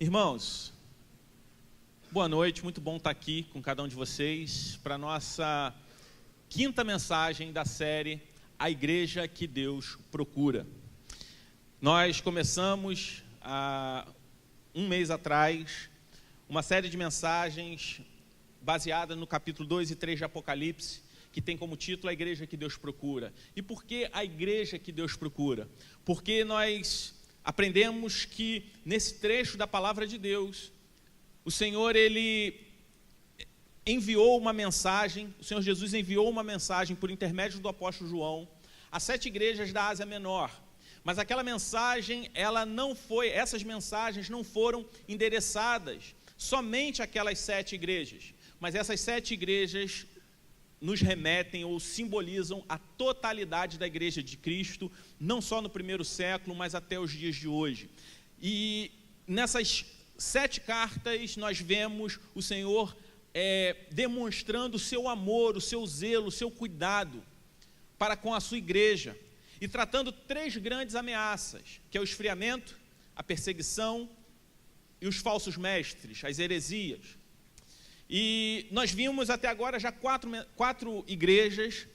Irmãos, boa noite, muito bom estar aqui com cada um de vocês para a nossa quinta mensagem da série A Igreja que Deus Procura. Nós começamos há um mês atrás uma série de mensagens baseada no capítulo 2 e 3 de Apocalipse, que tem como título A Igreja que Deus Procura. E por que a Igreja que Deus Procura? Porque nós aprendemos que nesse trecho da palavra de Deus, o Senhor, Ele enviou uma mensagem, o Senhor Jesus enviou uma mensagem por intermédio do apóstolo João, a 7 igrejas da Ásia Menor. Mas aquela mensagem, essas mensagens não foram endereçadas somente àquelas 7 igrejas, mas essas 7 igrejas nos remetem ou simbolizam a totalidade da igreja de Cristo, não só no primeiro século, mas até os dias de hoje. E nessas 7 cartas nós vemos o Senhor demonstrando o seu amor, o seu zelo, o seu cuidado para com a sua igreja, e tratando 3 grandes ameaças, que é o esfriamento, a perseguição e os falsos mestres, as heresias. E nós vimos até agora já 4 igrejas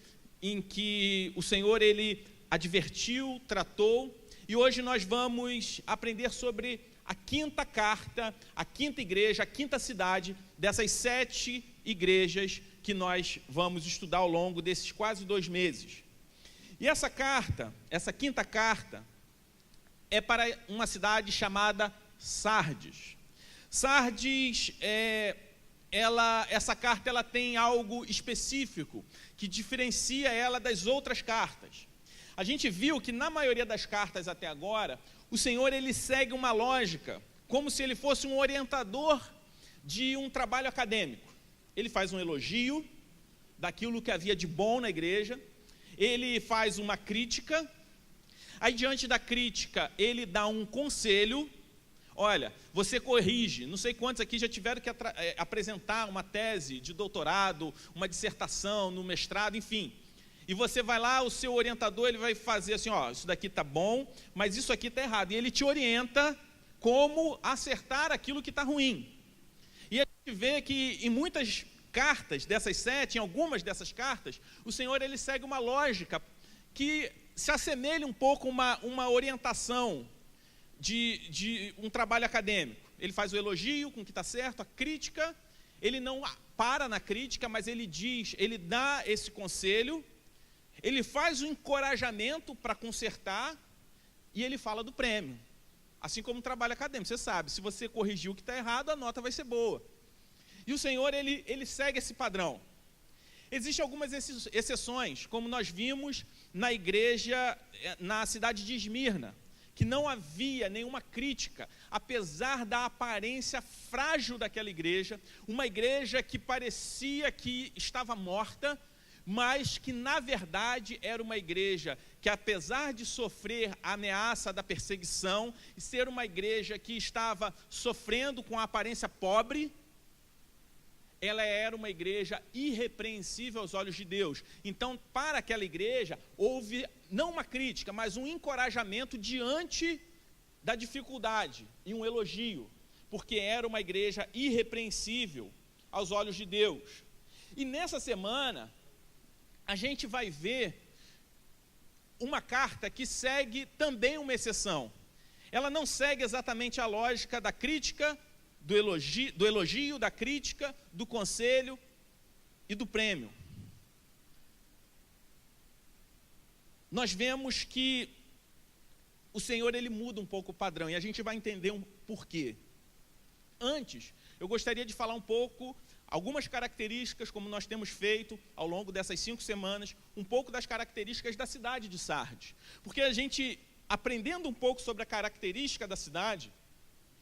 em que o Senhor, Ele advertiu, tratou, e hoje nós vamos aprender sobre a 5ª carta, a 5ª igreja, a 5ª cidade dessas 7 igrejas que nós vamos estudar ao longo desses quase 2 meses. E essa carta, essa 5ª carta, é para uma cidade chamada Sardes. Sardes essa carta ela tem algo específico que diferencia ela das outras cartas. A gente viu que na maioria das cartas até agora, o Senhor, ele segue uma lógica, como se ele fosse um orientador de um trabalho acadêmico. Ele faz um elogio daquilo que havia de bom na igreja, ele faz uma crítica, aí diante da crítica ele dá um conselho. Olha, você corrige, não sei quantos aqui já tiveram que apresentar uma tese de doutorado, uma dissertação no mestrado, enfim. E você vai lá, o seu orientador, ele vai fazer assim, ó, isso daqui está bom, mas isso aqui está errado. E ele te orienta como acertar aquilo que está ruim. E a gente vê que em muitas cartas dessas 7, em algumas dessas cartas, o Senhor, ele segue uma lógica que se assemelha um pouco a uma orientação de um trabalho acadêmico. Ele faz o elogio com o que está certo, a crítica, ele não para na crítica, mas ele dá esse conselho, ele faz o encorajamento para consertar e ele fala do prêmio. Assim como um trabalho acadêmico, você sabe, se você corrigir o que está errado, a nota vai ser boa. E o Senhor, ele segue esse padrão. Existem algumas exceções, como nós vimos na igreja, na cidade de Esmirna, que não havia nenhuma crítica, apesar da aparência frágil daquela igreja, uma igreja que parecia que estava morta, mas que na verdade era uma igreja que, apesar de sofrer a ameaça da perseguição, e ser uma igreja que estava sofrendo com a aparência pobre, ela era uma igreja irrepreensível aos olhos de Deus. Então, para aquela igreja, houve não uma crítica, mas um encorajamento diante da dificuldade e um elogio, porque era uma igreja irrepreensível aos olhos de Deus. E nessa semana, a gente vai ver uma carta que segue também uma exceção. Ela não segue exatamente a lógica da crítica, do elogio, da crítica, do conselho e do prêmio. Nós vemos que o Senhor, ele muda um pouco o padrão, e a gente vai entender um porquê. Antes, eu gostaria de falar um pouco, algumas características, como nós temos feito ao longo dessas 5 semanas, um pouco das características da cidade de Sardes. Porque a gente, aprendendo um pouco sobre a característica da cidade,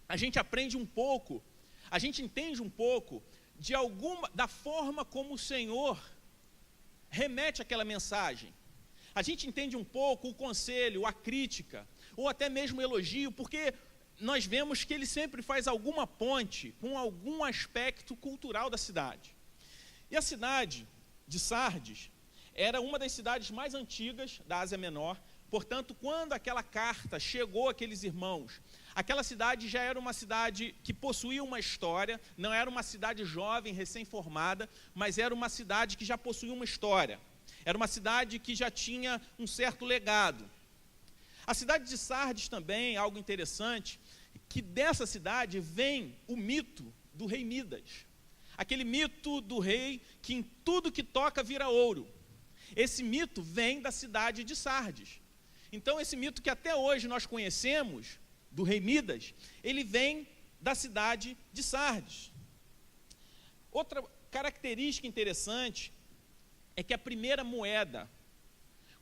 a gente aprende um pouco, a gente entende um pouco da forma como o Senhor remete aquela mensagem. A gente entende um pouco o conselho, a crítica, ou até mesmo o elogio, porque nós vemos que ele sempre faz alguma ponte com algum aspecto cultural da cidade. E a cidade de Sardes era uma das cidades mais antigas da Ásia Menor. Portanto, quando aquela carta chegou àqueles irmãos, Aquela cidade já era uma cidade que possuía uma história, não era uma cidade jovem, recém-formada, mas era uma cidade que já possuía uma história. Era uma cidade que já tinha um certo legado. A cidade de Sardes também, algo interessante, que dessa cidade vem o mito do rei Midas. Aquele mito do rei que em tudo que toca vira ouro. Esse mito vem da cidade de Sardes. Então esse mito que até hoje nós conhecemos, do rei Midas, ele vem da cidade de Sardes. Outra característica interessante é que a primeira moeda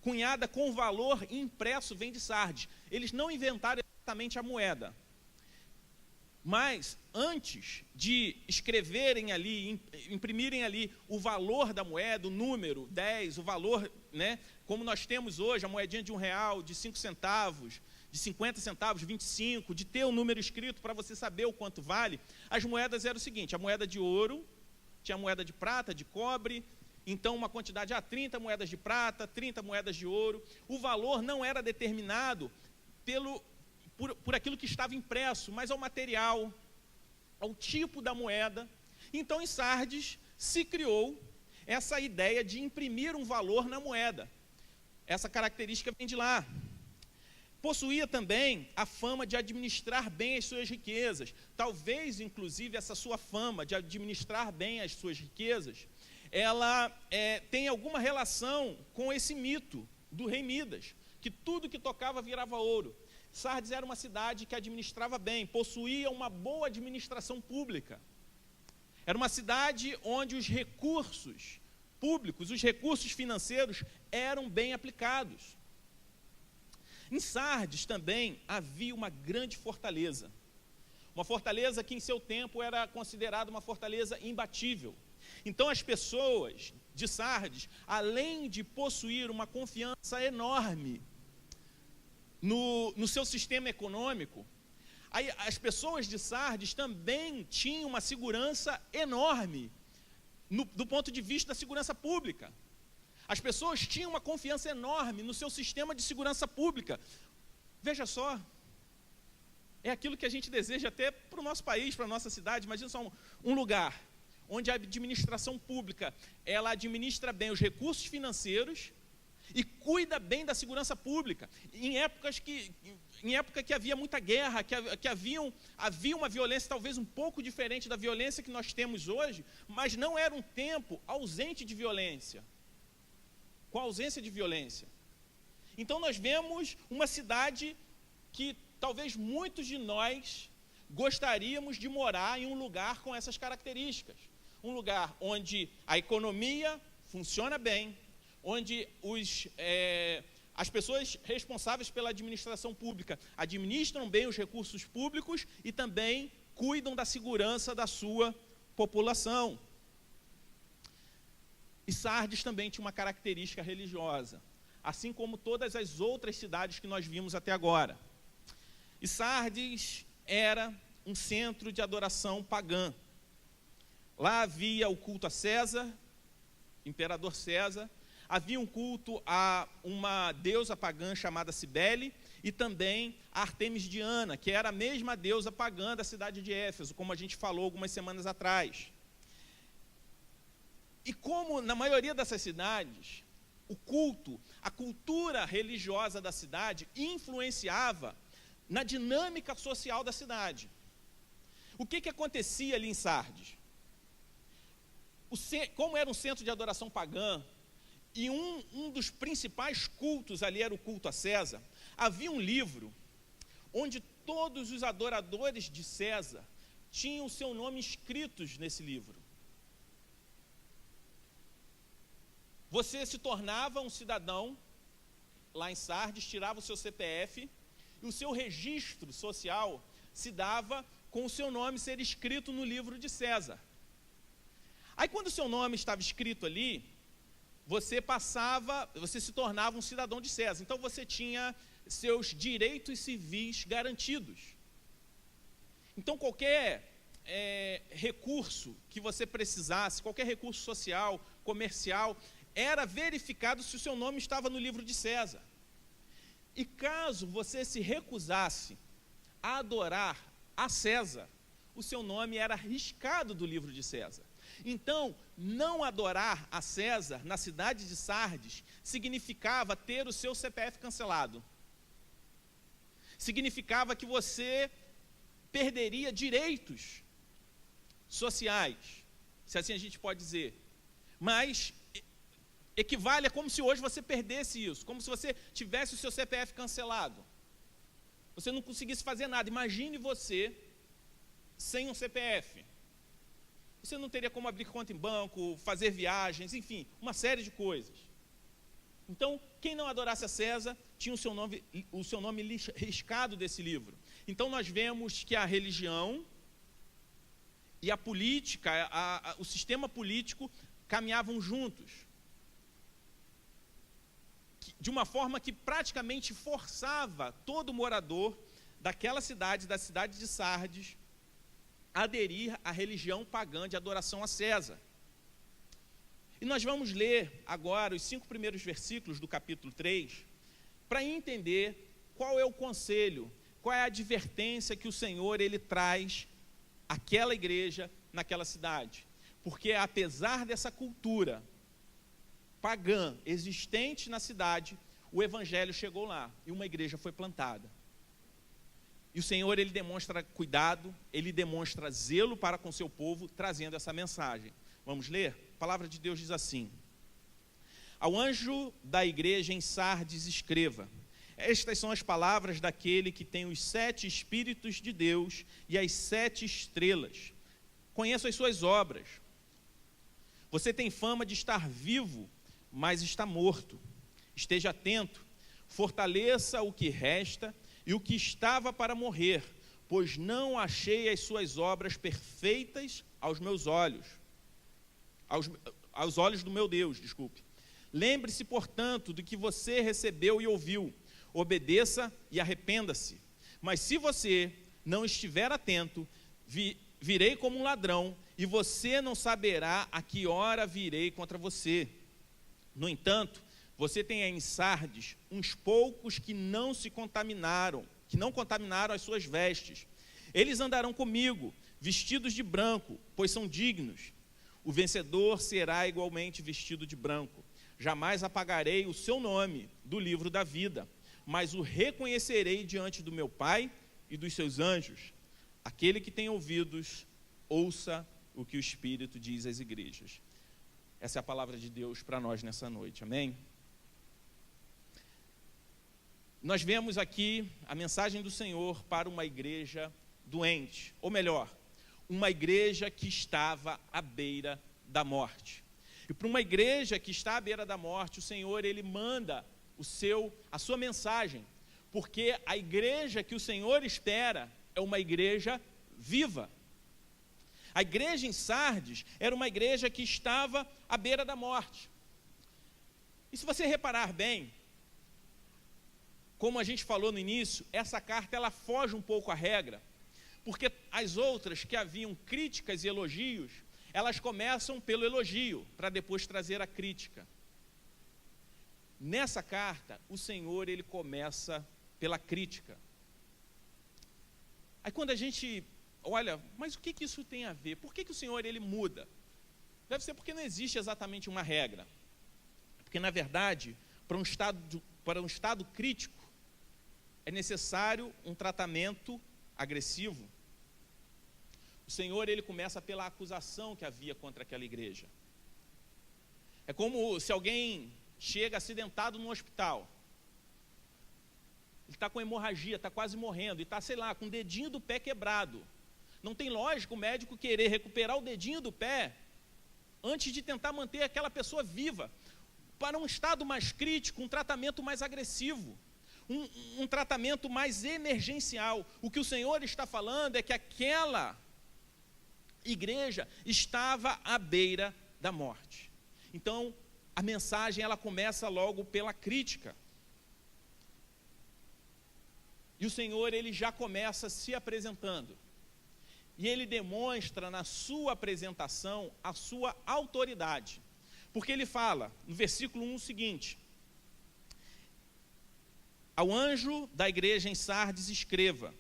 cunhada com valor impresso vem de Sardes. Eles não inventaram exatamente a moeda, mas antes de escreverem ali, imprimirem ali o valor da moeda, o número 10, o valor, né, como nós temos hoje, a moedinha de R$1, de 5 centavos, de 50 centavos, 25, de ter o número escrito para você saber o quanto vale, as moedas eram o seguinte: a moeda de ouro, tinha a moeda de prata, de cobre, então uma quantidade, 30 moedas de prata, 30 moedas de ouro. O valor não era determinado por aquilo que estava impresso, mas ao material, ao tipo da moeda. Então em Sardes se criou essa ideia de imprimir um valor na moeda. Essa característica vem de lá. Possuía também a fama de administrar bem as suas riquezas. Talvez, inclusive, essa sua fama de administrar bem as suas riquezas, ela tem alguma relação com esse mito do rei Midas, que tudo que tocava virava ouro. Sardes era uma cidade que administrava bem, possuía uma boa administração pública. Era uma cidade onde os recursos públicos, os recursos financeiros eram bem aplicados. Em Sardes também havia uma grande fortaleza. Uma fortaleza que em seu tempo era considerada uma fortaleza imbatível. Então as pessoas de Sardes, além de possuir uma confiança enorme no seu sistema econômico, as pessoas de Sardes também tinham uma segurança enorme do ponto de vista da segurança pública. As pessoas tinham uma confiança enorme no seu sistema de segurança pública. Veja só, é aquilo que a gente deseja até para o nosso país, para a nossa cidade. Imagina só um lugar onde a administração pública, ela administra bem os recursos financeiros e cuida bem da segurança pública. Em época que havia muita guerra, que havia uma violência talvez um pouco diferente da violência que nós temos hoje, mas não era um tempo ausente de violência. Com a ausência de violência. Então nós vemos uma cidade que talvez muitos de nós gostaríamos de morar em um lugar com essas características. Um lugar onde a economia funciona bem, onde as pessoas responsáveis pela administração pública administram bem os recursos públicos e também cuidam da segurança da sua população. E Sardes também tinha uma característica religiosa, assim como todas as outras cidades que nós vimos até agora. E Sardes era um centro de adoração pagã. Lá havia o culto a César, imperador César, havia um culto a uma deusa pagã chamada Cibele e também a Artemis Diana, que era a mesma deusa pagã da cidade de Éfeso, como a gente falou algumas semanas atrás. E como na maioria dessas cidades, o culto, a cultura religiosa da cidade influenciava na dinâmica social da cidade. O que acontecia ali em Sardes? Como era um centro de adoração pagã, e um dos principais cultos ali era o culto a César, havia um livro onde todos os adoradores de César tinham o seu nome escritos nesse livro. Você se tornava um cidadão lá em Sardes, tirava o seu CPF, e o seu registro social se dava com o seu nome ser escrito no livro de César. Aí quando o seu nome estava escrito ali, você se tornava um cidadão de César. Então você tinha seus direitos civis garantidos. Então qualquer recurso que você precisasse, qualquer recurso social, comercial, era verificado se o seu nome estava no livro de César. E caso você se recusasse adorar a César, o seu nome era riscado do livro de César. Então, não adorar a César na cidade de Sardes significava ter o seu CPF cancelado. Significava que você perderia direitos sociais, se assim a gente pode dizer. Mas equivale a como se hoje você perdesse isso, como se você tivesse o seu CPF cancelado. Você não conseguisse fazer nada. Imagine você sem um CPF. Você não teria como abrir conta em banco, fazer viagens, enfim, uma série de coisas. Então, quem não adorasse a César tinha o seu nome riscado desse livro. Então, nós vemos que a religião e a política, o sistema político caminhavam juntos, de uma forma que praticamente forçava todo morador daquela cidade, da cidade de Sardes, a aderir à religião pagã de adoração a César. E nós vamos ler agora os 5 primeiros versículos do capítulo 3, para entender qual é o conselho, qual é a advertência que o Senhor ele traz àquela igreja naquela cidade. Porque apesar dessa cultura pagã existente na cidade, o evangelho chegou lá e uma igreja foi plantada. E o Senhor ele demonstra cuidado, ele demonstra zelo para com seu povo, trazendo essa mensagem. Vamos ler? A palavra de Deus diz assim: ao anjo da igreja em Sardes escreva: estas são as palavras daquele que tem os 7 Espíritos de Deus e as 7 estrelas. Conheço as suas obras. Você tem fama de estar vivo, mas está morto. Esteja atento, fortaleça o que resta e o que estava para morrer, pois não achei as suas obras perfeitas aos meus olhos, aos olhos do meu Deus, desculpe. Lembre-se, portanto, do que você recebeu e ouviu, obedeça e arrependa-se. Mas se você não estiver atento, virei como um ladrão, e você não saberá a que hora virei contra você. No entanto, você tem em Sardes uns poucos que não contaminaram as suas vestes. Eles andarão comigo, vestidos de branco, pois são dignos. O vencedor será igualmente vestido de branco. Jamais apagarei o seu nome do livro da vida, mas o reconhecerei diante do meu Pai e dos seus anjos. Aquele que tem ouvidos, ouça o que o Espírito diz às igrejas. Essa é a palavra de Deus para nós nessa noite, amém? Nós vemos aqui a mensagem do Senhor para uma igreja doente, ou melhor, uma igreja que estava à beira da morte. E para uma igreja que está à beira da morte, o Senhor ele manda a sua mensagem, porque a igreja que o Senhor espera é uma igreja viva. A igreja em Sardes era uma igreja que estava à beira da morte. E se você reparar bem, como a gente falou no início, essa carta ela foge um pouco à regra, porque as outras que haviam críticas e elogios, elas começam pelo elogio, para depois trazer a crítica. Nessa carta, o Senhor ele começa pela crítica. Aí quando a gente olha, mas o que isso tem a ver? Por que o Senhor ele muda? Deve ser porque não existe exatamente uma regra. Porque, na verdade, para um estado crítico, é necessário um tratamento agressivo. O Senhor ele começa pela acusação que havia contra aquela igreja. É como se alguém chega acidentado no hospital. Ele está com hemorragia, está quase morrendo, e está, sei lá, com o dedinho do pé quebrado. Não tem lógica o médico querer recuperar o dedinho do pé antes de tentar manter aquela pessoa viva. Para um estado mais crítico, um tratamento mais agressivo, um tratamento mais emergencial. O que o Senhor está falando é que aquela igreja estava à beira da morte. Então, a mensagem ela começa logo pela crítica. E o Senhor ele já começa se apresentando. E ele demonstra na sua apresentação a sua autoridade. Porque ele fala, no versículo 1 o seguinte: ao anjo da igreja em Sardes escreva: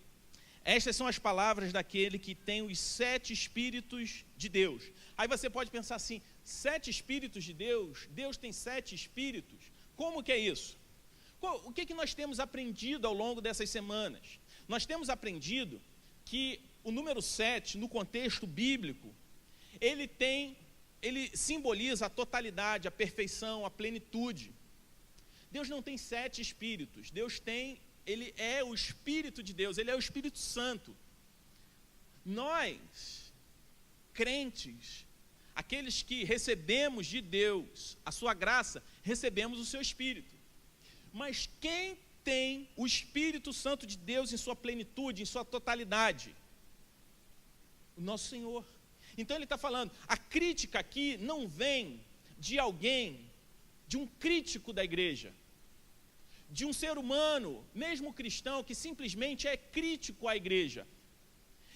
Estas são as palavras daquele que tem os 7 Espíritos de Deus. Aí você pode pensar assim, 7 Espíritos de Deus? Deus tem 7 Espíritos? Como que é isso? O que nós temos aprendido ao longo dessas semanas? Nós temos aprendido que o número 7, no contexto bíblico, ele simboliza a totalidade, a perfeição, a plenitude. Deus não tem 7 espíritos, Ele é o Espírito de Deus, Ele é o Espírito Santo. Nós, crentes, aqueles que recebemos de Deus a sua graça, recebemos o seu Espírito. Mas quem tem o Espírito Santo de Deus em sua plenitude, em sua totalidade? O nosso Senhor. Então ele está falando, a crítica aqui não vem de alguém, de um crítico da igreja, de um ser humano, mesmo cristão, que simplesmente é crítico à igreja.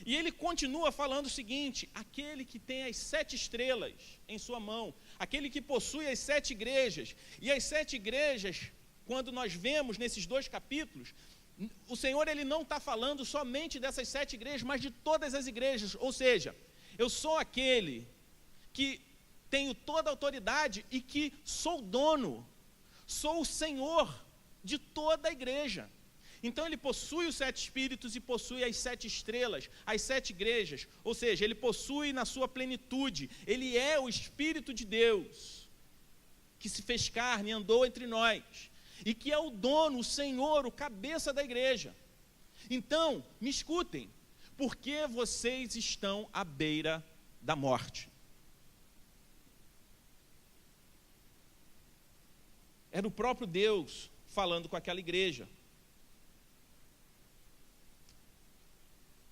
E ele continua falando o seguinte, aquele que tem as 7 estrelas em sua mão, aquele que possui as 7 igrejas, e as 7 igrejas, quando nós vemos nesses 2 capítulos, o Senhor ele não está falando somente dessas 7 igrejas, mas de todas as igrejas, ou seja, eu sou aquele que tenho toda a autoridade e que sou dono, sou o Senhor de toda a igreja. Então ele possui os 7 espíritos e possui as 7 estrelas, as 7 igrejas, ou seja, ele possui na sua plenitude, ele é o Espírito de Deus, que se fez carne e andou entre nós, e que é o dono, o Senhor, o cabeça da igreja. Então, me escutem, por que vocês estão à beira da morte? Era o próprio Deus falando com aquela igreja.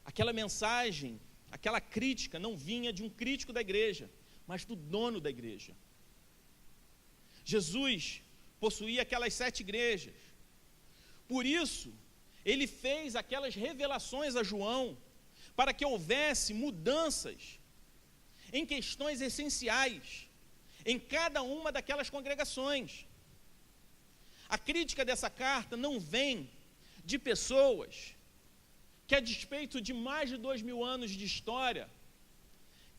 Aquela mensagem, aquela crítica não vinha de um crítico da igreja, mas do dono da igreja. Jesus possuía aquelas 7 igrejas. Por isso, ele fez aquelas revelações a João, para que houvesse mudanças em questões essenciais, em cada uma daquelas congregações. A crítica dessa carta não vem de pessoas que, a despeito de mais de 2000 anos de história,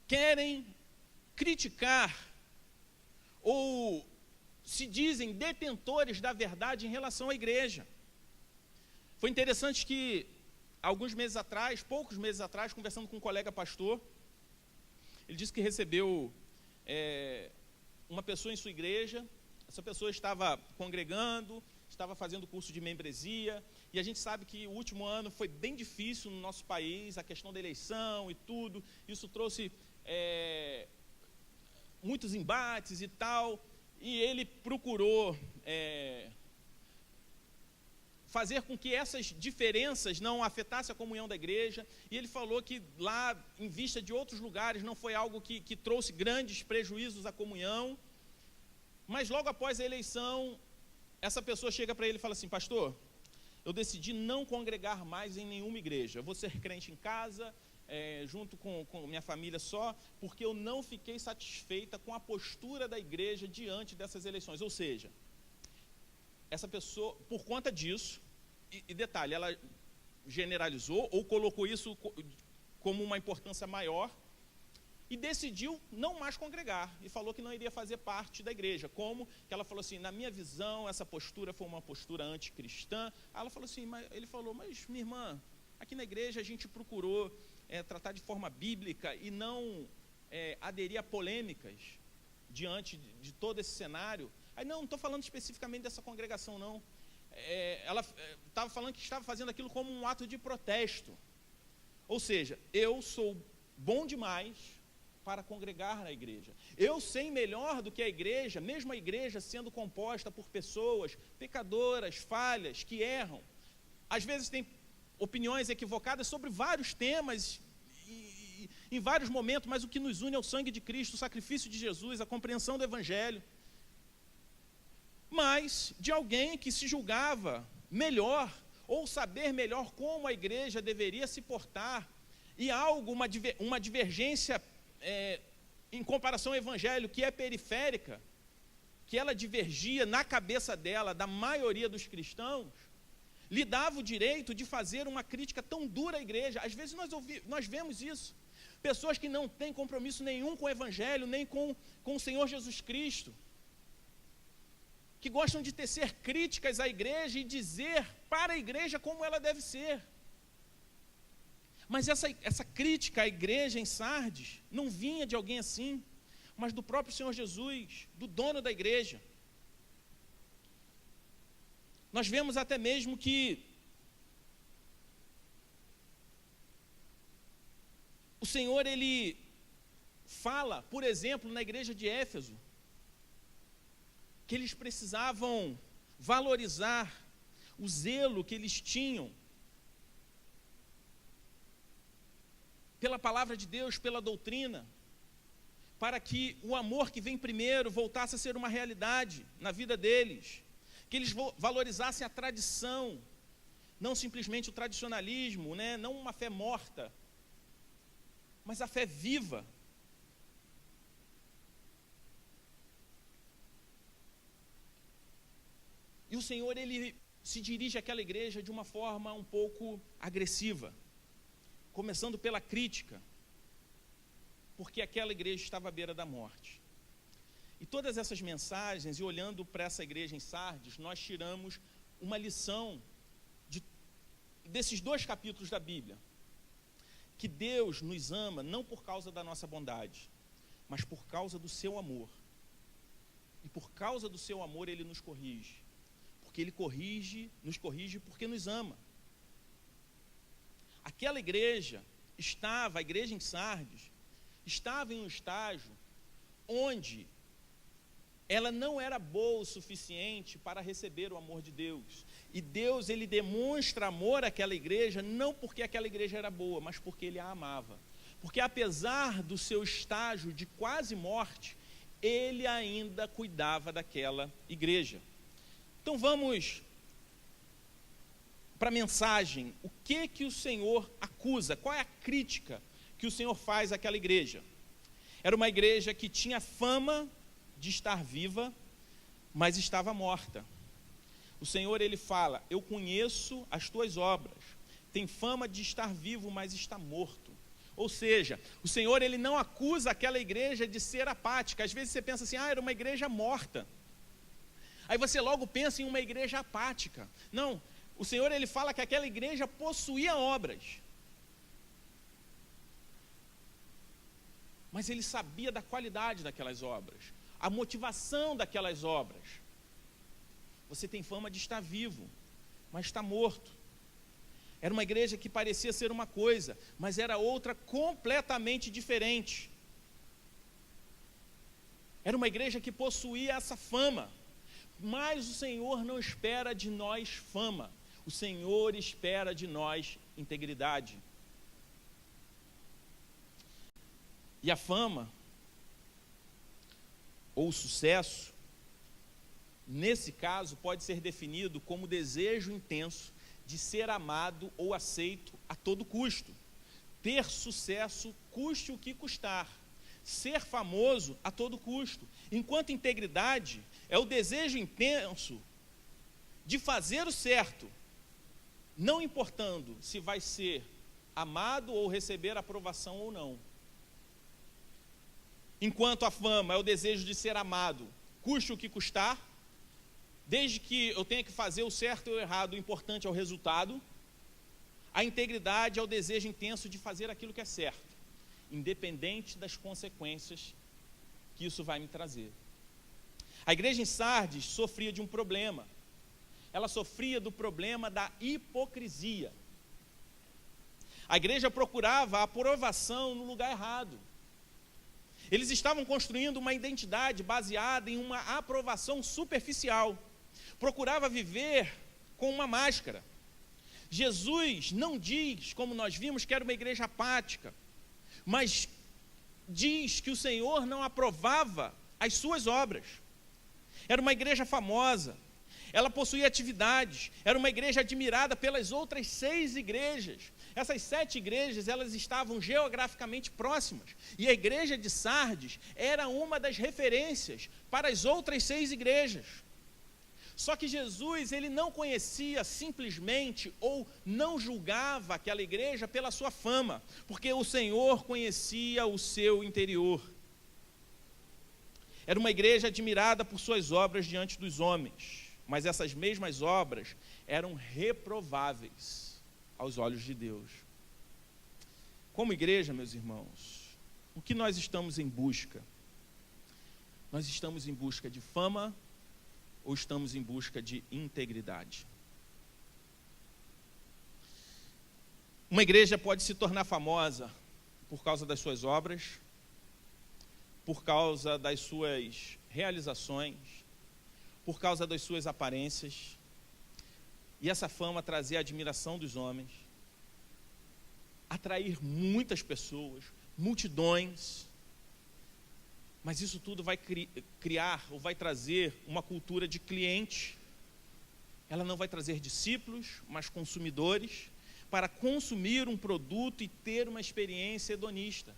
querem criticar ou se dizem detentores da verdade em relação à igreja. Foi interessante que, alguns meses atrás, poucos meses atrás, conversando com um colega pastor, ele disse que recebeu uma pessoa em sua igreja. Essa pessoa estava congregando, estava fazendo curso de membresia, e a gente sabe que o último ano foi bem difícil no nosso país, a questão da eleição e tudo, isso trouxe muitos embates e tal, e ele procurou fazer com que essas diferenças não afetassem a comunhão da igreja, e ele falou que lá, em vista de outros lugares, não foi algo que trouxe grandes prejuízos à comunhão, mas logo após a eleição, essa pessoa chega para ele e fala assim: pastor, eu decidi não congregar mais em nenhuma igreja, eu vou ser crente em casa, junto com minha família só, porque eu não fiquei satisfeita com a postura da igreja diante dessas eleições. Ou seja, essa pessoa, por conta disso, e detalhe, ela generalizou ou colocou isso como uma importância maior, e decidiu não mais congregar, e falou que não iria fazer parte da igreja. Como que ela falou assim: na minha visão, essa postura foi uma postura anticristã. Aí ela falou assim, ele falou, mas minha irmã, aqui na igreja a gente procurou tratar de forma bíblica e não aderir a polêmicas diante de todo esse cenário. Aí não estou falando especificamente dessa congregação não, ela estava falando que estava fazendo aquilo como um ato de protesto, ou seja, eu sou bom demais para congregar na igreja, eu sei melhor do que a igreja, mesmo a igreja sendo composta por pessoas pecadoras, falhas, que erram, às vezes tem opiniões equivocadas sobre vários temas, em vários momentos, mas o que nos une é o sangue de Cristo, o sacrifício de Jesus, a compreensão do Evangelho. Mas de alguém que se julgava melhor, ou saber melhor como a igreja deveria se portar, e algo, uma divergência em comparação ao Evangelho, que é periférica, que ela divergia na cabeça dela, da maioria dos cristãos, lhe dava o direito de fazer uma crítica tão dura à igreja. Às vezes nós vemos isso. Pessoas que não têm compromisso nenhum com o Evangelho, nem com o Senhor Jesus Cristo, que gostam de tecer críticas à igreja e dizer para a igreja como ela deve ser. Mas essa crítica à igreja em Sardes não vinha de alguém assim, mas do próprio Senhor Jesus, do dono da igreja. Nós vemos até mesmo que o Senhor, ele fala, por exemplo, na igreja de Éfeso, que eles precisavam valorizar o zelo que eles tinham pela palavra de Deus, pela doutrina, para que o amor que vem primeiro voltasse a ser uma realidade na vida deles, que eles valorizassem a tradição, não simplesmente o tradicionalismo, né? Não uma fé morta, mas a fé viva. E o Senhor, ele se dirige àquela igreja de uma forma um pouco agressiva, começando pela crítica, porque aquela igreja estava à beira da morte. E todas essas mensagens, e olhando para essa igreja em Sardes, nós tiramos uma lição desses 2 capítulos da Bíblia, que Deus nos ama não por causa da nossa bondade, mas por causa do seu amor. E por causa do seu amor ele nos corrige, porque ele nos corrige porque nos ama. Aquela igreja a igreja em Sardes, estava em um estágio onde ela não era boa o suficiente para receber o amor de Deus. E Deus, ele demonstra amor àquela igreja, não porque aquela igreja era boa, mas porque ele a amava. Porque apesar do seu estágio de quase morte, ele ainda cuidava daquela igreja. Então vamos para a mensagem. O que o Senhor acusa? Qual é a crítica que o Senhor faz àquela igreja? Era uma igreja que tinha fama de estar viva, mas estava morta. O Senhor, ele fala: eu conheço as tuas obras, tem fama de estar vivo, mas está morto. Ou seja, o Senhor, ele não acusa aquela igreja de ser apática. Às vezes você pensa assim, era uma igreja morta. Aí você logo pensa em uma igreja apática. Não, o Senhor, ele fala que aquela igreja possuía obras, mas ele sabia da qualidade daquelas obras, a motivação daquelas obras. Você tem fama de estar vivo, mas está morto. Era uma igreja que parecia ser uma coisa, mas era outra completamente diferente. Era uma igreja que possuía essa fama, mas o Senhor não espera de nós fama. O Senhor espera de nós integridade. E a fama, ou o sucesso, nesse caso, pode ser definido como desejo intenso de ser amado ou aceito a todo custo. Ter sucesso, custe o que custar. Ser famoso a todo custo. Enquanto integridade é o desejo intenso de fazer o certo, não importando se vai ser amado ou receber aprovação ou não. Enquanto a fama é o desejo de ser amado, custe o que custar, desde que eu tenha que fazer o certo ou o errado, o importante é o resultado. A integridade é o desejo intenso de fazer aquilo que é certo, independente das consequências que isso vai me trazer. A igreja em Sardes sofria de um problema. Ela sofria do problema da hipocrisia. A igreja procurava a aprovação no lugar errado. Eles estavam construindo uma identidade baseada em uma aprovação superficial. Procurava viver com uma máscara. Jesus não diz, como nós vimos, que era uma igreja apática, mas diz que o Senhor não aprovava as suas obras. Era uma igreja famosa, ela possuía atividades, era uma igreja admirada pelas outras 6 igrejas. Essas 7 igrejas, elas estavam geograficamente próximas, e a igreja de Sardes era uma das referências para as outras 6 igrejas. Só que Jesus, ele não conhecia simplesmente ou não julgava aquela igreja pela sua fama, porque o Senhor conhecia o seu interior. Era uma igreja admirada por suas obras diante dos homens, mas essas mesmas obras eram reprováveis aos olhos de Deus. Como igreja, meus irmãos, o que nós estamos em busca? Nós estamos em busca de fama ou estamos em busca de integridade? Uma igreja pode se tornar famosa por causa das suas obras, por causa das suas realizações, por causa das suas aparências, e essa fama trazer a admiração dos homens, atrair muitas pessoas, multidões, mas isso tudo vai criar ou vai trazer uma cultura de cliente. Ela não vai trazer discípulos, mas consumidores, para consumir um produto e ter uma experiência hedonista.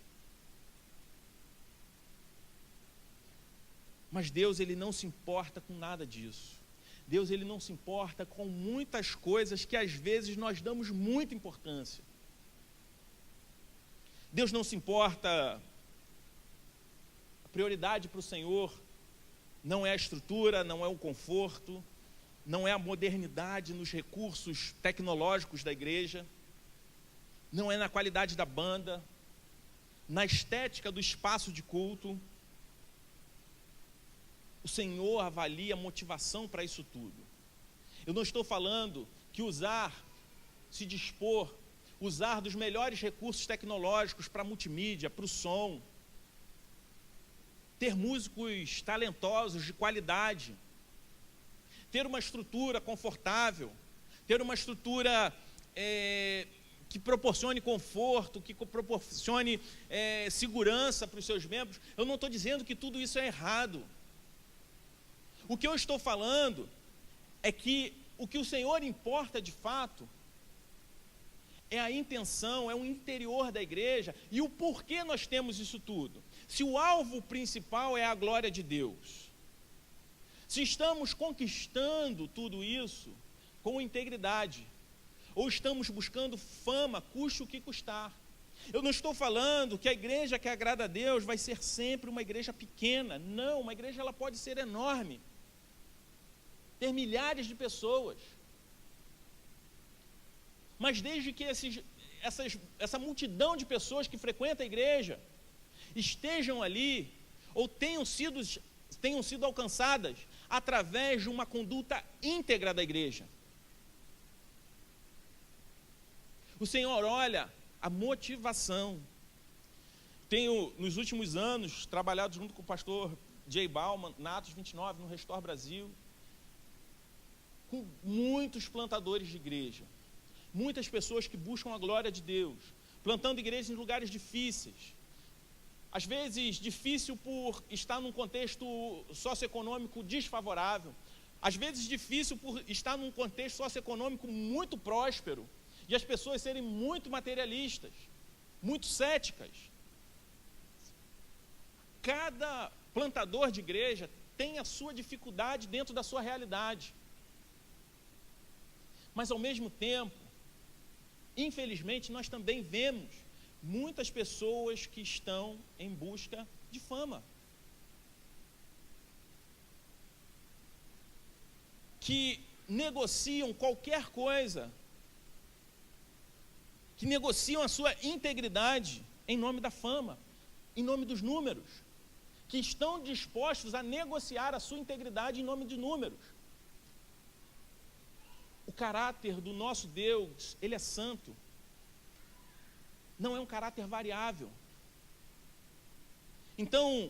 Mas Deus, ele não se importa com nada disso. Deus, ele não se importa com muitas coisas que às vezes nós damos muita importância. Deus não se importa. A prioridade para o Senhor não é a estrutura, não é o conforto, não é a modernidade nos recursos tecnológicos da igreja, não é na qualidade da banda, na estética do espaço de culto. O Senhor avalia a motivação para isso tudo. Eu não estou falando que se dispor, usar dos melhores recursos tecnológicos para multimídia, para o som, ter músicos talentosos de qualidade, ter uma estrutura confortável, ter uma estrutura que proporcione conforto, que proporcione segurança para os seus membros. Eu não estou dizendo que tudo isso é errado. O que eu estou falando é que o que o Senhor importa de fato é a intenção, é o interior da igreja e o porquê nós temos isso tudo. Se o alvo principal é a glória de Deus, se estamos conquistando tudo isso com integridade, ou estamos buscando fama, custe o que custar. Eu não estou falando que a igreja que agrada a Deus vai ser sempre uma igreja pequena. Não, uma igreja ela pode ser enorme, ter milhares de pessoas. Mas desde que essa multidão de pessoas que frequenta a igreja estejam ali, ou tenham sido alcançadas através de uma conduta íntegra da igreja. O Senhor olha a motivação. Tenho, nos últimos anos, trabalhado junto com o pastor Jay Bauman, na Atos 29, no Restore Brasil, com muitos plantadores de igreja, muitas pessoas que buscam a glória de Deus, plantando igrejas em lugares difíceis, às vezes difícil por estar num contexto socioeconômico desfavorável, às vezes difícil por estar num contexto socioeconômico muito próspero, e as pessoas serem muito materialistas, muito céticas. Cada plantador de igreja tem a sua dificuldade dentro da sua realidade. Mas ao mesmo tempo, infelizmente, nós também vemos muitas pessoas que estão em busca de fama, que negociam qualquer coisa, que negociam a sua integridade em nome da fama, em nome dos números, que estão dispostos a negociar a sua integridade em nome de números. O caráter do nosso Deus, ele é santo, não é um caráter variável. Então,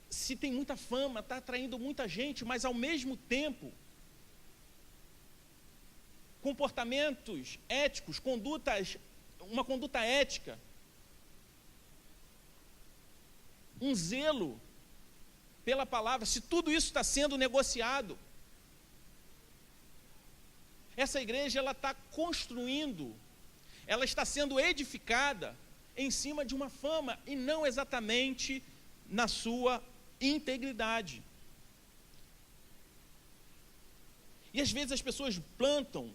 se tem muita fama, está atraindo muita gente, mas ao mesmo tempo, comportamentos éticos, uma conduta ética, um zelo pela palavra, se tudo isso está sendo negociado, essa igreja ela está construindo, ela está sendo edificada em cima de uma fama e não exatamente na sua integridade. E às vezes as pessoas plantam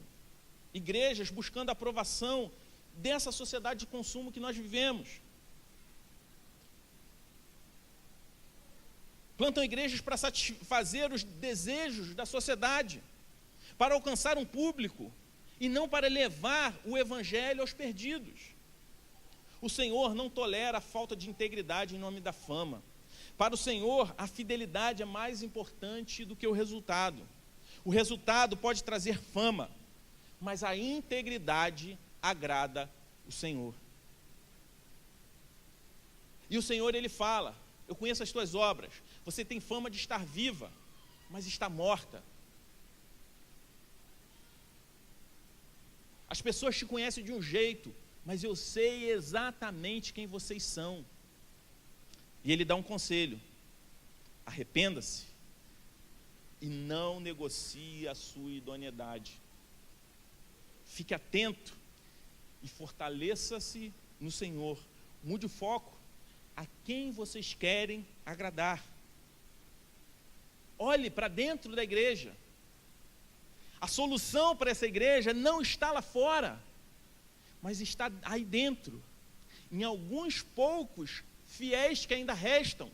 igrejas buscando a aprovação dessa sociedade de consumo que nós vivemos. Plantam igrejas para satisfazer os desejos da sociedade, para alcançar um público, e não para levar o evangelho aos perdidos. O Senhor não tolera a falta de integridade em nome da fama. Para o Senhor, a fidelidade é mais importante do que o resultado. O resultado pode trazer fama, mas a integridade agrada o Senhor. E o Senhor, Ele fala: eu conheço as tuas obras, você tem fama de estar viva, mas está morta. As pessoas te conhecem de um jeito, mas eu sei exatamente quem vocês são. E Ele dá um conselho: arrependa-se e não negocie a sua idoneidade. Fique atento e fortaleça-se no Senhor. Mude o foco a quem vocês querem agradar. Olhe para dentro da igreja. A solução para essa igreja não está lá fora, mas está aí dentro, em alguns poucos fiéis que ainda restam.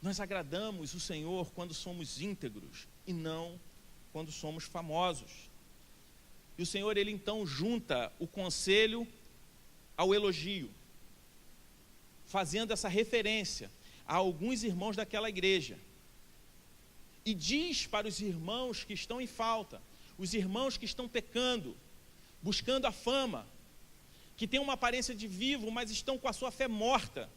Nós agradamos o Senhor quando somos íntegros e não quando somos famosos. E o Senhor, Ele então junta o conselho ao elogio, fazendo essa referência a alguns irmãos daquela igreja. E diz para os irmãos que estão em falta, os irmãos que estão pecando, buscando a fama, que têm uma aparência de vivo, mas estão com a sua fé morta.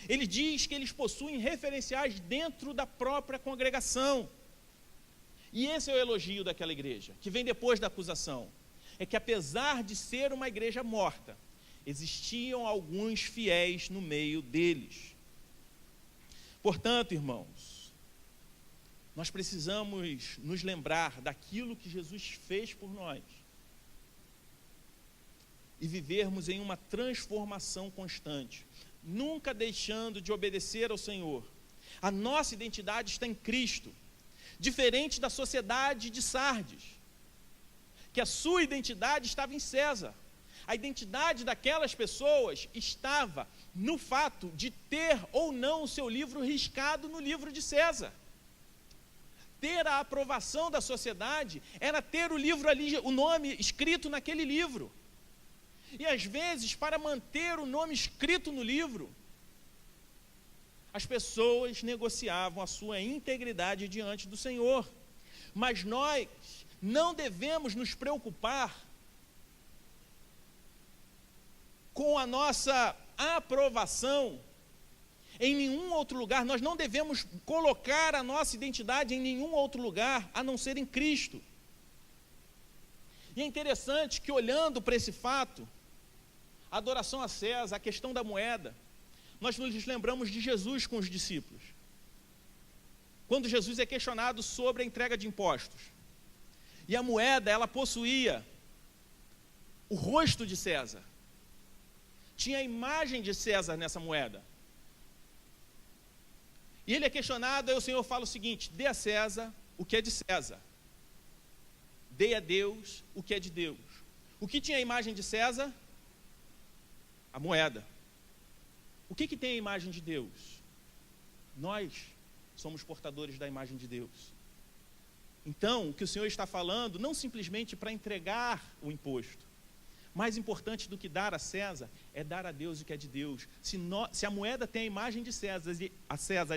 Ele diz que eles possuem referenciais dentro da própria congregação. E esse é o elogio daquela igreja, que vem depois da acusação. É que apesar de ser uma igreja morta, existiam alguns fiéis no meio deles. Portanto, irmãos, nós precisamos nos lembrar daquilo que Jesus fez por nós e vivermos em uma transformação constante, nunca deixando de obedecer ao Senhor. A nossa identidade está em Cristo, diferente da sociedade de Sardes, que a sua identidade estava em César. A identidade daquelas pessoas estava no fato de ter ou não o seu livro riscado no livro de César. Ter a aprovação da sociedade era ter o livro ali, o nome escrito naquele livro. E às vezes, para manter o nome escrito no livro, as pessoas negociavam a sua integridade diante do Senhor. Mas nós não devemos nos preocupar com a nossa aprovação em nenhum outro lugar. Nós não devemos colocar a nossa identidade em nenhum outro lugar a não ser em Cristo. E é interessante que, olhando para esse fato, a adoração a César, a questão da moeda, nós nos lembramos de Jesus com os discípulos. Quando Jesus é questionado sobre a entrega de impostos. E a moeda, ela possuía o rosto de César. Tinha a imagem de César nessa moeda. E ele é questionado, aí o Senhor fala o seguinte: dê a César o que é de César. Dê a Deus o que é de Deus. O que tinha a imagem de César? A moeda. O que tem a imagem de Deus? Nós somos portadores da imagem de Deus. Então, o que o Senhor está falando, não simplesmente para entregar o imposto. Mais importante do que dar a César, é dar a Deus o que é de Deus. Se a moeda tem a imagem de César,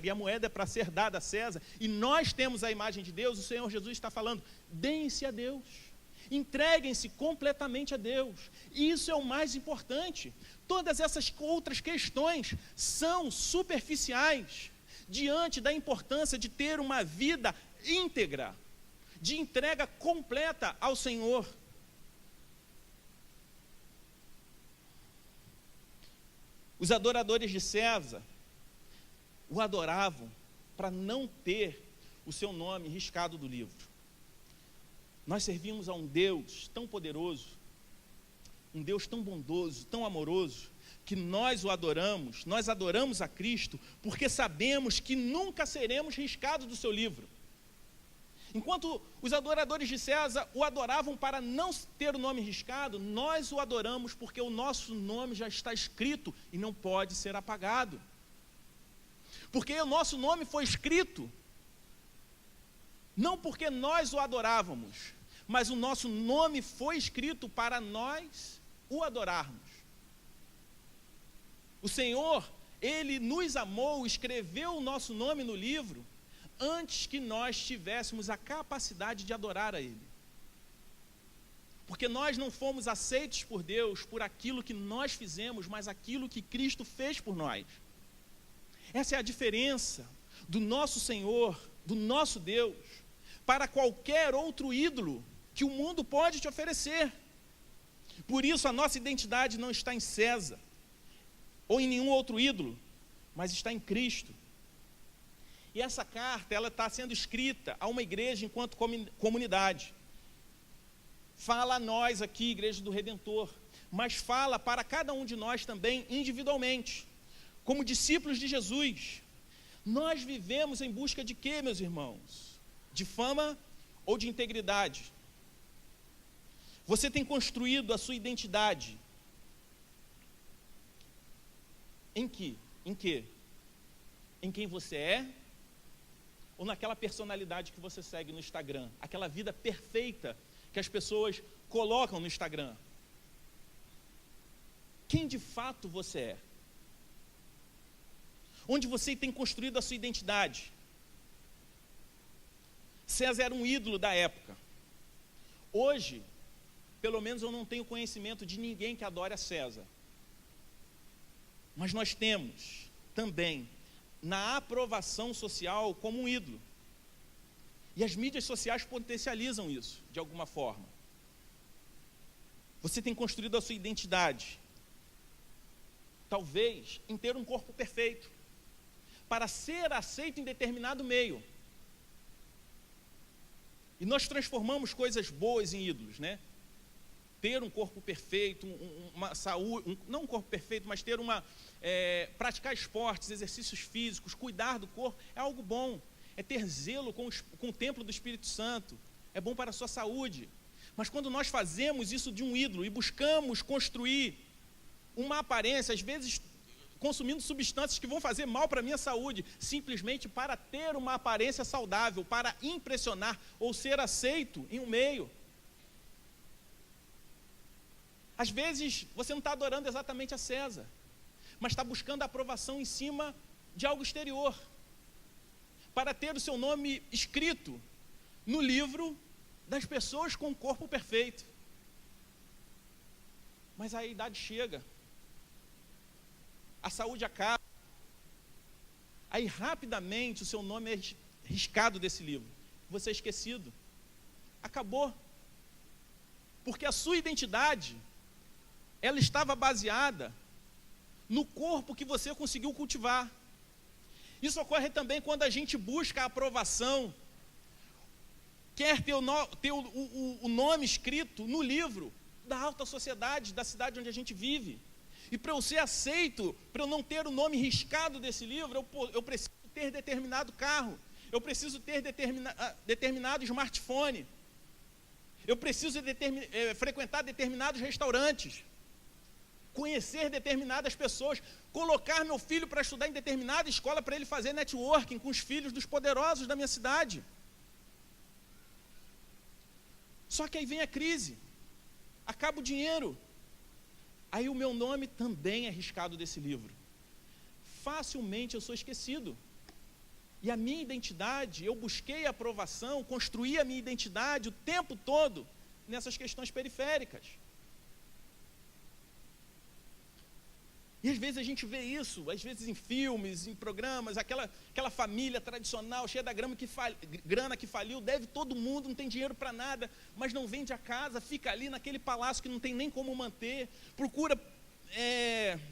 e a moeda é para ser dada a César, e nós temos a imagem de Deus, o Senhor Jesus está falando: deem-se a Deus. Entreguem-se completamente a Deus. Isso é o mais importante. Todas essas outras questões são superficiais diante da importância de ter uma vida íntegra, de entrega completa ao Senhor. Os adoradores de César o adoravam para não ter o seu nome riscado do livro. Nós servimos a um Deus tão poderoso um Deus tão bondoso, tão amoroso, que nós adoramos a Cristo, porque sabemos que nunca seremos riscados do seu livro. Enquanto os adoradores de César o adoravam para não ter o nome riscado, nós o adoramos porque o nosso nome já está escrito e não pode ser apagado. Porque o nosso nome foi escrito, não porque nós o adorávamos, mas o nosso nome foi escrito para nós o adorarmos. O Senhor, Ele nos amou, escreveu o nosso nome no livro, antes que nós tivéssemos a capacidade de adorar a Ele. Porque nós não fomos aceitos por Deus por aquilo que nós fizemos, mas aquilo que Cristo fez por nós. Essa é a diferença do nosso Senhor, do nosso Deus, para qualquer outro ídolo que o mundo pode te oferecer. Por isso a nossa identidade não está em César, ou em nenhum outro ídolo, mas está em Cristo. E essa carta, ela está sendo escrita a uma igreja enquanto comunidade. Fala a nós aqui, Igreja do Redentor, mas fala para cada um de nós também individualmente, como discípulos de Jesus. Nós vivemos em busca de quê, meus irmãos? De fama ou de integridade? Você tem construído a sua identidade em quê? Em quem você é? Ou naquela personalidade que você segue no Instagram? Aquela vida perfeita que as pessoas colocam no Instagram? Quem de fato você é? Onde você tem construído a sua identidade? César era um ídolo da época. Hoje, pelo menos eu não tenho conhecimento de ninguém que adore a César. Mas nós temos também na aprovação social como um ídolo. E as mídias sociais potencializam isso, de alguma forma. Você tem construído a sua identidade, talvez, em ter um corpo perfeito, para ser aceito em determinado meio. E nós transformamos coisas boas em ídolos, né? Ter um corpo perfeito, uma saúde, não um corpo perfeito, mas ter praticar esportes, exercícios físicos, cuidar do corpo, é algo bom. É ter zelo com o templo do Espírito Santo, é bom para a sua saúde. Mas quando nós fazemos isso de um ídolo e buscamos construir uma aparência, às vezes consumindo substâncias que vão fazer mal para a minha saúde, simplesmente para ter uma aparência saudável, para impressionar ou ser aceito em um meio. Às vezes você não está adorando exatamente a César, mas está buscando a aprovação em cima de algo exterior, para ter o seu nome escrito no livro das pessoas com o corpo perfeito. Mas a idade chega, a saúde acaba, aí rapidamente o seu nome é riscado desse livro, você é esquecido, acabou, porque a sua identidade, ela estava baseada no corpo que você conseguiu cultivar. Isso ocorre também quando a gente busca a aprovação, quer ter o nome escrito no livro da alta sociedade, da cidade onde a gente vive. E para eu ser aceito, para eu não ter o nome riscado desse livro, eu preciso ter determinado carro, eu preciso ter determinado smartphone, eu preciso frequentar determinados restaurantes, conhecer determinadas pessoas, colocar meu filho para estudar em determinada escola para ele fazer networking com os filhos dos poderosos da minha cidade. Só que aí vem a crise, acaba o dinheiro, aí o meu nome também é riscado desse livro. Facilmente eu sou esquecido. E a minha identidade, eu busquei aprovação, construí a minha identidade o tempo todo nessas questões periféricas. E às vezes a gente vê isso, às vezes em filmes, em programas, aquela família tradicional, cheia da grana que faliu, deve todo mundo, não tem dinheiro para nada, mas não vende a casa, fica ali naquele palácio que não tem nem como manter, procura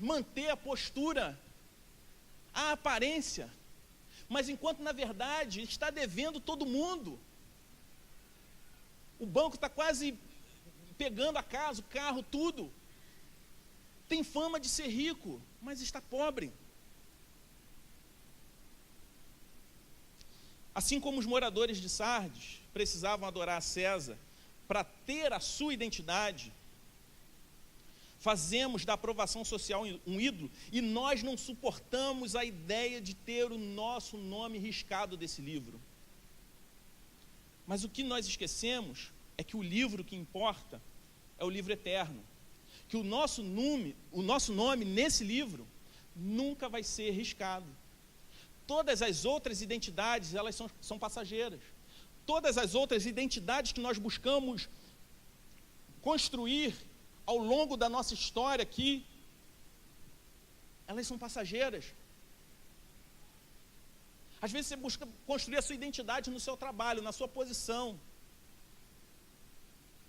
manter a postura, a aparência, mas enquanto na verdade está devendo todo mundo. O banco está quase pegando a casa, o carro, tudo, Tem fama de ser rico, mas está pobre. Assim como os moradores de Sardes precisavam adorar a César para ter a sua identidade, fazemos da aprovação social um ídolo, e nós não suportamos a ideia de ter o nosso nome riscado desse livro. Mas o que nós esquecemos é que o livro que importa é o livro eterno, que o nosso nome nesse livro nunca vai ser riscado. Todas as outras identidades, elas são passageiras. Todas as outras identidades que nós buscamos construir ao longo da nossa história aqui, elas são passageiras. Às vezes você busca construir a sua identidade no seu trabalho, na sua posição.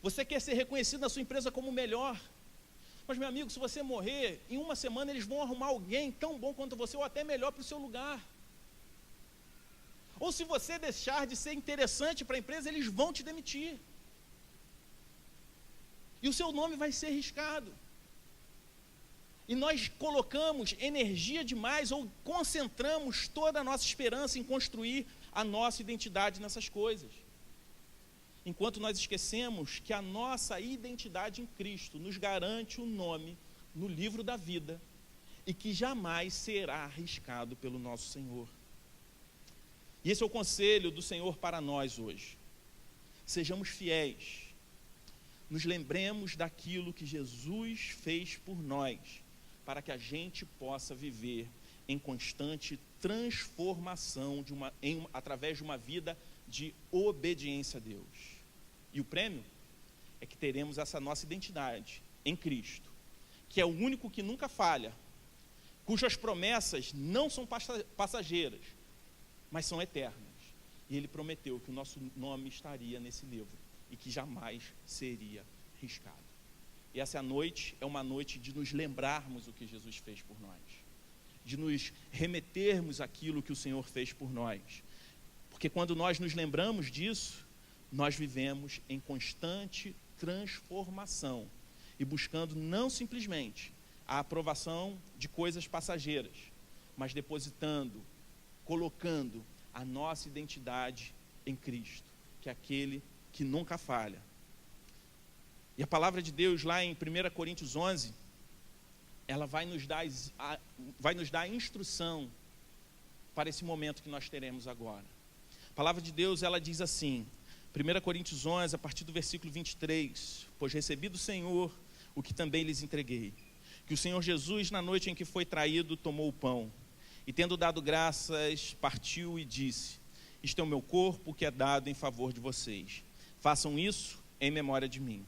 Você quer ser reconhecido na sua empresa como o melhor. Mas, meu amigo, se você morrer, em uma semana eles vão arrumar alguém tão bom quanto você, ou até melhor para o seu lugar. Ou se você deixar de ser interessante para a empresa, eles vão te demitir. E o seu nome vai ser riscado. E nós colocamos energia demais, ou concentramos toda a nossa esperança em construir a nossa identidade nessas coisas. Enquanto nós esquecemos que a nossa identidade em Cristo nos garante um nome no livro da vida e que jamais será arriscado pelo nosso Senhor. E esse é o conselho do Senhor para nós hoje. Sejamos fiéis, nos lembremos daquilo que Jesus fez por nós, para que a gente possa viver em constante transformação através de uma vida de obediência a Deus. E o prêmio é que teremos essa nossa identidade em Cristo, que é o único que nunca falha, cujas promessas não são passageiras, mas são eternas. E Ele prometeu que o nosso nome estaria nesse livro e que jamais seria riscado. E essa noite é uma noite de nos lembrarmos o que Jesus fez por nós, de nos remetermos àquilo que o Senhor fez por nós, porque quando nós nos lembramos disso, nós vivemos em constante transformação e buscando não simplesmente a aprovação de coisas passageiras, mas depositando, colocando a nossa identidade em Cristo, que é aquele que nunca falha. E a palavra de Deus lá em 1 Coríntios 11, ela vai nos dar a instrução para esse momento que nós teremos agora. A palavra de Deus, ela diz assim, 1 Coríntios 11, a partir do versículo 23, pois recebi do Senhor o que também lhes entreguei, que o Senhor Jesus, na noite em que foi traído, tomou o pão, e tendo dado graças, partiu e disse, isto é o meu corpo que é dado em favor de vocês, façam isso em memória de mim.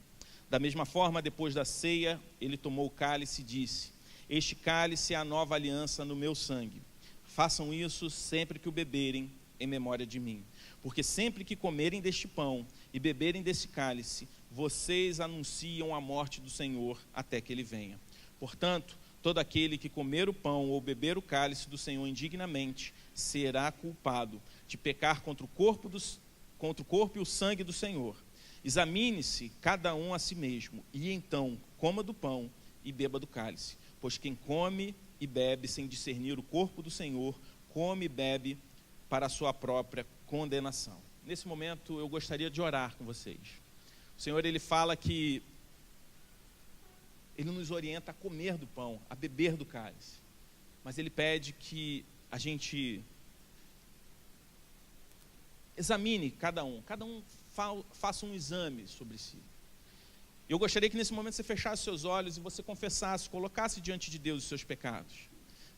Da mesma forma, depois da ceia, ele tomou o cálice e disse, este cálice é a nova aliança no meu sangue, façam isso sempre que o beberem em memória de mim. Porque sempre que comerem deste pão e beberem desse cálice, vocês anunciam a morte do Senhor até que Ele venha. Portanto, todo aquele que comer o pão ou beber o cálice do Senhor indignamente, será culpado de pecar contra o corpo e o sangue do Senhor. Examine-se cada um a si mesmo, e então coma do pão e beba do cálice. Pois quem come e bebe sem discernir o corpo do Senhor, come e bebe para a sua própria condenação. Nesse momento eu gostaria de orar com vocês. O Senhor, Ele fala que Ele nos orienta a comer do pão, a beber do cálice, mas Ele pede que a gente examine cada um faça um exame sobre si. Eu gostaria que nesse momento você fechasse seus olhos e você confessasse, colocasse diante de Deus os seus pecados.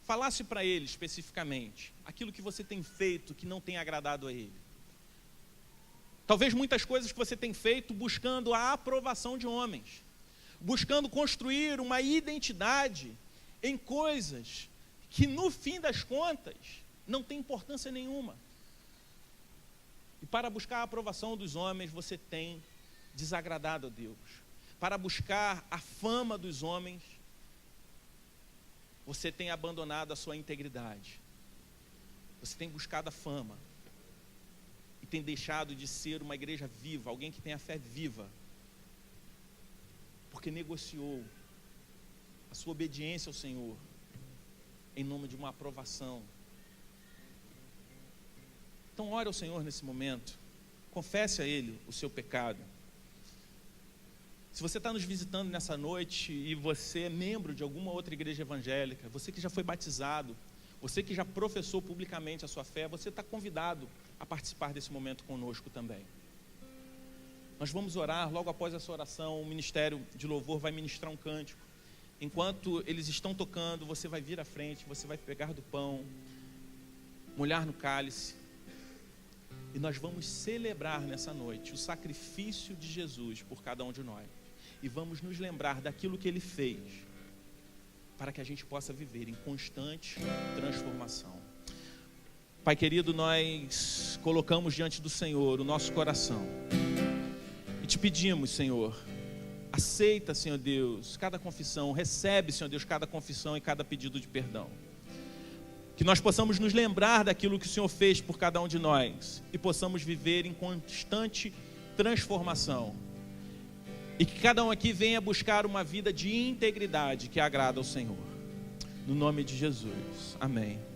Falasse para Ele especificamente aquilo que você tem feito que não tem agradado a Ele. Talvez muitas coisas que você tem feito buscando a aprovação de homens, buscando construir uma identidade em coisas que no fim das contas não tem importância nenhuma. E para buscar a aprovação dos homens você tem desagradado a Deus. Para buscar a fama dos homens você tem abandonado a sua integridade. Você tem buscado a fama. E tem deixado de ser uma igreja viva, alguém que tem a fé viva. Porque negociou a a sua obediência ao Senhor, em nome de uma aprovação. Então ore ao Senhor nesse momento, confesse a Ele o seu pecado. Se você está nos visitando nessa noite e você é membro de alguma outra igreja evangélica, você que já foi batizado, você que já professou publicamente a sua fé, você está convidado a participar desse momento conosco também. Nós vamos orar, logo após essa oração, o Ministério de Louvor vai ministrar um cântico. Enquanto eles estão tocando, você vai vir à frente, você vai pegar do pão, molhar no cálice, e nós vamos celebrar nessa noite o sacrifício de Jesus por cada um de nós. E vamos nos lembrar daquilo que Ele fez, para que a gente possa viver em constante transformação. Pai querido, nós colocamos diante do Senhor o nosso coração e te pedimos, Senhor, aceita, Senhor Deus, cada confissão, recebe, Senhor Deus, cada confissão e cada pedido de perdão. Que nós possamos nos lembrar daquilo que o Senhor fez por cada um de nós e possamos viver em constante transformação. E que cada um aqui venha buscar uma vida de integridade que agrada ao Senhor. No nome de Jesus. Amém.